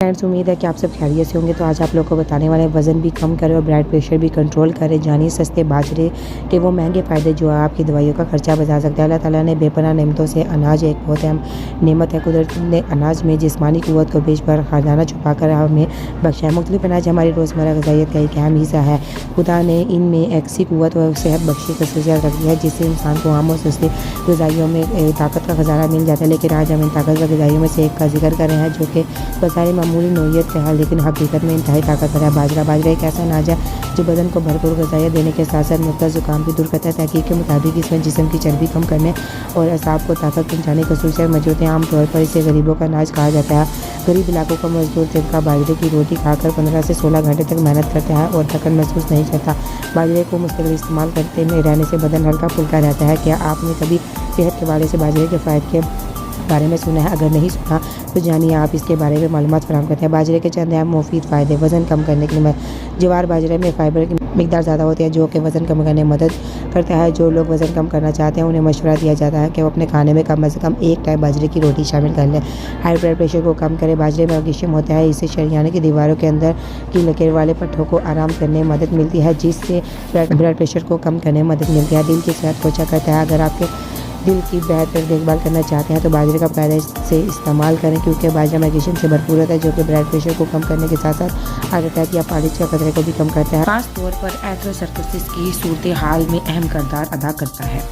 Friends, उम्मीद है कि आप सब खैरियत से होंगे। तो आज आप लोगों को बताने वाले हैं वज़न भी कम करें और ब्लड प्रेशर भी कंट्रोल करें। जानिए सस्ते बाजरे के वो महंगे फ़ायदे जो आपकी दवाइयों का खर्चा बचा सकते हैं। अल्लाह ताला ने बेपनाह नेमतों से अनाज एक बहुत अहम नेमत है। कुदरत ने अनाज में जिस्मानी क़ुव्वत को बेश पर खजाना छुपा कर हमें बख्शा है। मुख्तलिफ अनाज हमारी रोज़मर्रा ग़िज़ाइयत का एक अहम हिस्सा है। खुदा ने इनमें ऐसी क़ुव्वत और सेहत बख्शी खसूसियत रख दी है जिससे इंसान को आम और सस्ती ग़िज़ाइयों में ताकत का खजाना मिल जाता है। लेकिन आज हम इन ताकतवर ग़िज़ाइयों में से एक का जिक्र कर रहे हैं जो कि बज़ाहिर मामूली नोयत का है लेकिन हकीकत में इंतहाई ताकतवर है। बाजरा एक ऐसा अनाज है जो बदन को भरपूर ग़िज़ाइयत देने के साथ साथ मुफ्त ज़ुकाम भी दूर करता है। तहकीक के मुताबिक इसमें जिस्म की चर्बी कम करने और असाब को ताकत पहुँचाने की खसूसियत मौजूद है। आमतौर पर इसे गरीबों का अनाज कहा जाता है। गरीब इलाकों का मजदूर तबका बाजरे की रोटी खाकर 15 से 16 घंटे तक मेहनत करता है और थकन महसूस नहीं करता। बाजरे को मुस्तकिल इस्तेमाल करते में रहने से बदन हल्का फुल्का रहता है। क्या आपने कभी सेहत के हवाले से बाजरे के फ़ायदे के बारे में सुना है? अगर नहीं सुना तो जानिए आप इसके बारे में मालूमात फराहम करते हैं। बाजरे के चंद अहम मुफीद फ़ायदे। वज़न कम करने के लिए ज्वार बाजरे में फ़ाइबर की मिकदार ज़्यादा होती है जो कि वज़न कम करने में मदद करता है। जो लोग वज़न कम करना चाहते हैं उन्हें मशवरा दिया जाता है कि वो अपने खाने में कम से कम एक टाइम बाजरे की रोटी शामिल कर लें। हाई ब्लड प्रेशर को कम करें। बाजरे में मैग्नीशियम होता है। इससे शरीयाने की दीवारों के अंदर की लकीर वाले पट्टों को आराम करने में मदद मिलती है जिससे ब्लड प्रेशर को कम करने में मदद मिलती है। दिल की सेहत को अच्छा करता है। अगर आपके दिल की बेहतर देखभाल करना चाहते हैं तो बाजरे का फ़ायदा से इस्तेमाल करें क्योंकि बाजरा मैग्नीशियम से भरपूर होता है जो कि ब्लड प्रेशर को कम करने के साथ साथ हार्ट अटैक या फालिज का खतरे को भी कम करता है। खास तौर पर एथेरोस्क्लेरोसिस की सूरत हाल में अहम किरदार अदा करता है।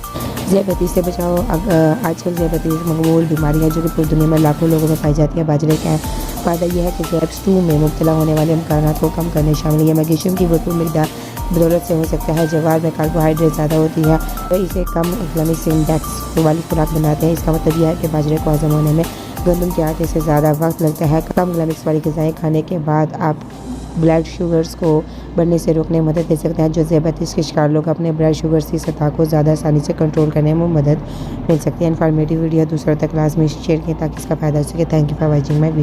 ज़ियादतीस से बचाओ। आजकल ज़ियादतीस मकबूल बीमारी है जो कि पूरी दुनिया में लाखों लोगों में पाई जाती है। बाजरे का फ़ायदा यह है कि टाइप 2 में मुब्तला होने वाले इम्कानात को कम करने शामिल है। मैग्नीशियम की भरपूर मिकदार बदौलत से हो सकता है। ज्वार में कार्बोहाइड्रेट ज़्यादा होती है तो इसे कम ग्लाइसेमिक इंडेक्स वाली खुराक बनाते हैं। इसका मतलब यह है कि बाजरे को हज़म होने में गंदम के आटे से ज़्यादा वक्त लगता है। कम ग्लाइसेमिक वाली ग़िज़ाएँ खाने के बाद आप ब्लड शुगर्स को बढ़ने से रोकने में मदद दे सकते हैं। जो ज़ियादतीस के शिकार लोग अपने ब्लड शुगर्स की सतह को ज़्यादा आसानी से कंट्रोल करने में मदद मिल सकती है। इन्फॉर्मेटिव वीडियो दूसरों तक क्लास में शेयर करें ताकि इसका फ़ायदा हो सके। Thank you for watching my video.